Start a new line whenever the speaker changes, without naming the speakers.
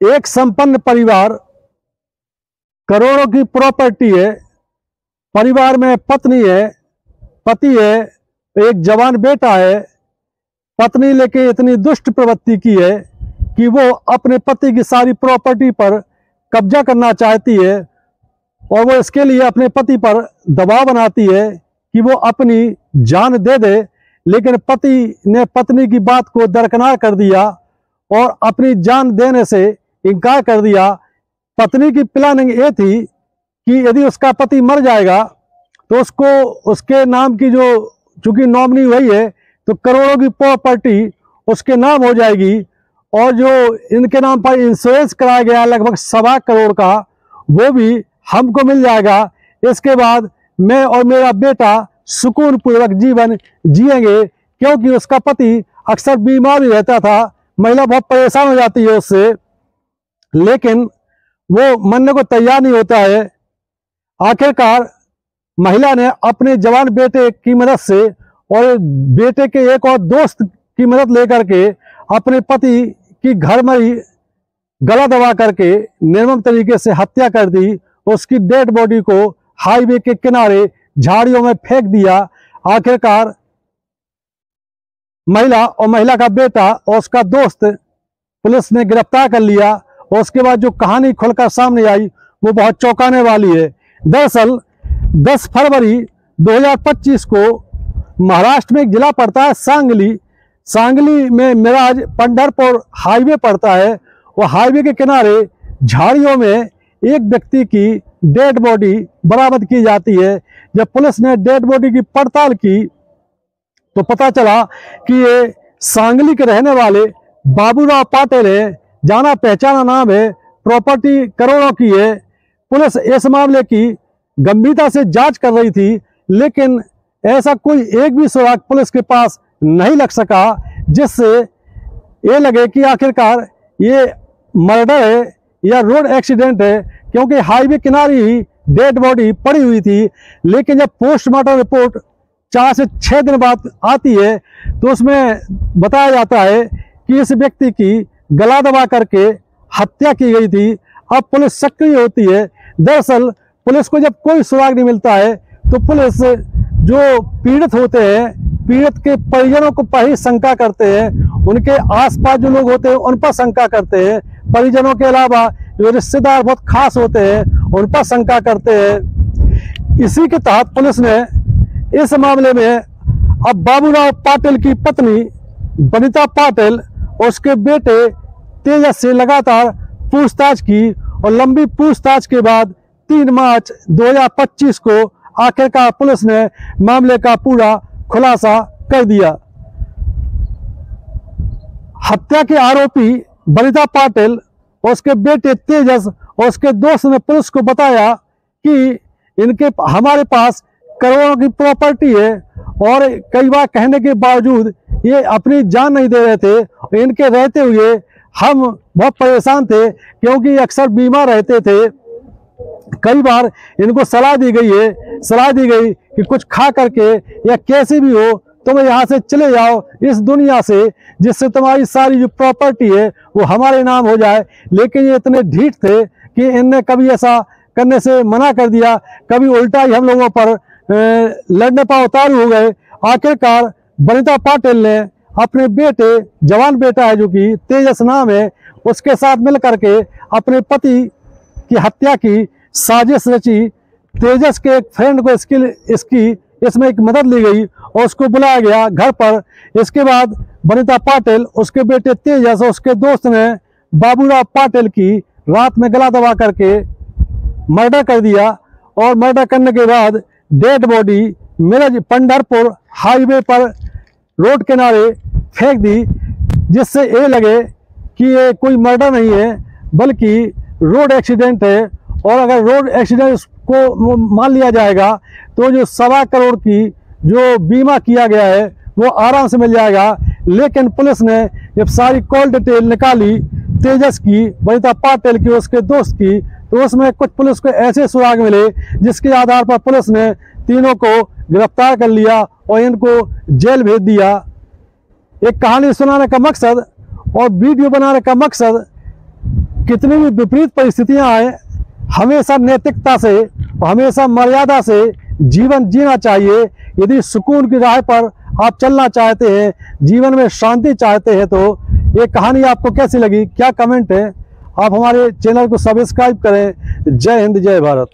एक संपन्न परिवार, करोड़ों की प्रॉपर्टी है, परिवार में पत्नी है, पति है, एक जवान बेटा है। पत्नी लेके इतनी दुष्ट प्रवृत्ति की है कि वो अपने पति की सारी प्रॉपर्टी पर कब्जा करना चाहती है और वो इसके लिए अपने पति पर दबाव बनाती है कि वो अपनी जान दे दे। लेकिन पति ने पत्नी की बात को दरकिनार कर दिया और अपनी जान देने से इनकार कर दिया। पत्नी की प्लानिंग ये थी कि यदि उसका पति मर जाएगा तो उसको उसके नाम की जो चूंकि नॉमिनी वही है तो करोड़ों की प्रॉपर्टी उसके नाम हो जाएगी और जो इनके नाम पर इंश्योरेंस कराया गया लगभग 1.25 करोड़ का वो भी हमको मिल जाएगा। इसके बाद मैं और मेरा बेटा सुकून पूर्वक जीवन जिएंगे, क्योंकि उसका पति अक्सर बीमार ही रहता था। महिला बहुत परेशान हो जाती है उससे, लेकिन वो मानने को तैयार नहीं होता है। आखिरकार महिला ने अपने जवान बेटे की मदद से और बेटे के एक और दोस्त की मदद लेकर के अपने पति की घर में ही गला दबा करके निर्मम तरीके से हत्या कर दी। उसकी डेड बॉडी को हाईवे के किनारे झाड़ियों में फेंक दिया। आखिरकार महिला और महिला का बेटा और उसका दोस्त पुलिस ने गिरफ्तार कर लिया और उसके बाद जो कहानी खुलकर सामने आई वो बहुत चौंकाने वाली है। दरअसल 10 फरवरी 2025 को महाराष्ट्र में एक जिला पड़ता है सांगली। सांगली में मिराज पंढरपुर हाईवे पड़ता है और हाईवे के किनारे झाड़ियों में एक व्यक्ति की डेड बॉडी बरामद की जाती है। जब पुलिस ने डेड बॉडी की पड़ताल की तो पता चला कि ये सांगली के रहने वाले बाबूराव पाटिल है, जाना पहचाना नाम है, प्रॉपर्टी करोड़ों की है। पुलिस इस मामले की गंभीरता से जांच कर रही थी, लेकिन ऐसा कोई एक भी सुराग पुलिस के पास नहीं लग सका जिससे ये लगे कि आखिरकार ये मर्डर है या रोड एक्सीडेंट है, क्योंकि हाईवे किनारे ही डेड बॉडी पड़ी हुई थी। लेकिन जब पोस्टमार्टम रिपोर्ट 4 से 6 दिन बाद आती है तो उसमें बताया जाता है कि इस व्यक्ति की गला दबा करके हत्या की गई थी। अब पुलिस सक्रिय होती है। दरअसल पुलिस को जब कोई सुराग नहीं मिलता है तो पुलिस जो पीड़ित होते हैं, पीड़ित के परिजनों को पर ही शंका करते हैं, उनके आसपास जो लोग होते हैं उन पर शंका करते हैं। परिजनों के अलावा जो रिश्तेदार बहुत खास होते हैं उन पर शंका करते हैं। इसी के तहत पुलिस ने इस मामले में अब बाबूराव पाटिल की पत्नी वनिता पाटिल और उसके बेटे तेजस से लगातार पूछताछ की और लंबी पूछताछ के बाद 3 मार्च 2025 को आखिरकार पुलिस ने मामले का पूरा खुलासा कर दिया। हत्या के आरोपी वनिता पाटिल और उसके बेटे तेजस और उसके दोस्त ने पुलिस को बताया कि हमारे पास करोड़ों की प्रॉपर्टी है और कई बार कहने के बावजूद ये अपनी जान नहीं दे रहे थे। इनके रहते हुए हम बहुत परेशान थे, क्योंकि ये अक्सर बीमार रहते थे। कई बार इनको सलाह दी गई कि कुछ खा करके या कैसे भी हो तुम यहाँ से चले जाओ इस दुनिया से, जिससे तुम्हारी सारी जो प्रॉपर्टी है वो हमारे नाम हो जाए। लेकिन ये इतने ढीठ थे कि इनने कभी ऐसा करने से मना कर दिया, कभी उल्टा ही हम लोगों पर लड़ने पर उतारू हो गए। आखिरकार वनिता पाटिल ने अपने बेटे, जवान बेटा है जो कि तेजस नाम है, उसके साथ मिल करके अपने पति की हत्या की साजिश रची। तेजस के एक फ्रेंड को इसमें एक मदद ली गई और उसको बुलाया गया घर पर। इसके बाद वनिता पाटिल, उसके बेटे तेजस और उसके दोस्त ने बाबूराव पाटिल की रात में गला दबा करके मर्डर कर दिया और मर्डर करने के बाद dead body Miraj Pandharpur highway पर रोड किनारे फेंक दी, जिससे ये लगे कि ये कोई मर्डर नहीं है बल्कि रोड एक्सीडेंट है। और अगर रोड एक्सीडेंट को मान लिया जाएगा तो जो 1.25 करोड़ की जो बीमा किया गया है वो आराम से मिल जाएगा। लेकिन पुलिस ने जब सारी कॉल डिटेल निकाली तेजस की, वनिता पाटिल की, उसके दोस्त की, तो उसमें कुछ पुलिस को ऐसे सुराग मिले जिसके आधार पर पुलिस ने तीनों को गिरफ्तार कर लिया और इनको जेल भेज दिया। एक कहानी सुनाने का मकसद और वीडियो बनाने का मकसद कितनी भी विपरीत परिस्थितियां आए, हमेशा नैतिकता से, हमेशा मर्यादा से जीवन जीना चाहिए। यदि सुकून की राह पर आप चलना चाहते हैं, जीवन में शांति चाहते हैं, तो ये कहानी आपको कैसी लगी, क्या कमेंट है? आप हमारे चैनल को सब्सक्राइब करें। जय हिंद, जय भारत।